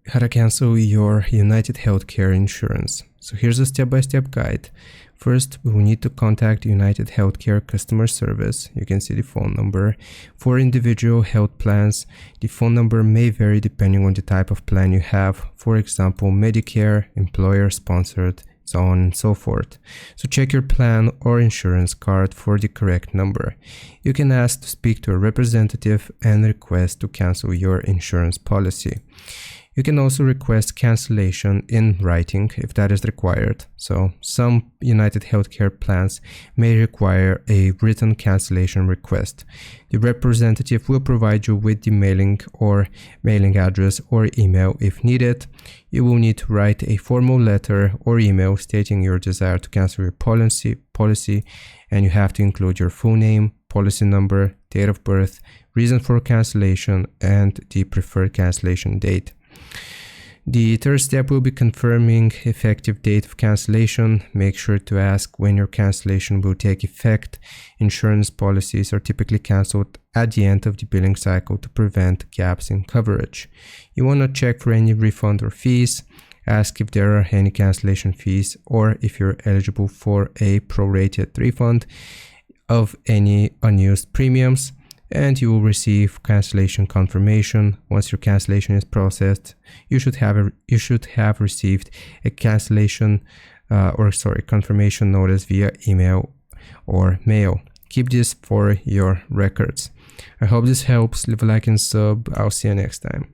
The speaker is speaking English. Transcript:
How to cancel your UnitedHealthcare insurance. So here's a step-by-step guide. First, we will need to contact UnitedHealthcare customer service. You can see the phone number. For individual health plans, the phone number may vary depending on the type of plan you have. For example, Medicare, employer-sponsored, so on and so forth. So check your plan or insurance card for the correct number. You can ask to speak to a representative and request to cancel your insurance policy. You can also request cancellation in writing if that is required. So some UnitedHealthcare plans may require a written cancellation request. The representative will provide you with the mailing address or email if needed. You will need to write a formal letter or email stating your desire to cancel your policy, and you have to include your full name, policy number, date of birth, reason for cancellation, and the preferred cancellation date. The third step will be confirming effective date of cancellation. Make sure to ask when your cancellation will take effect. Insurance policies are typically cancelled at the end of the billing cycle to prevent gaps in coverage. You want to check for any refund or fees. Ask if there are any cancellation fees or if you're eligible for a prorated refund of any unused premiums. And you will receive cancellation confirmation. Once your cancellation is processed, you should have received a confirmation notice via email or mail. Keep this for your records. I hope this helps. Leave a like and sub. I'll see you next time.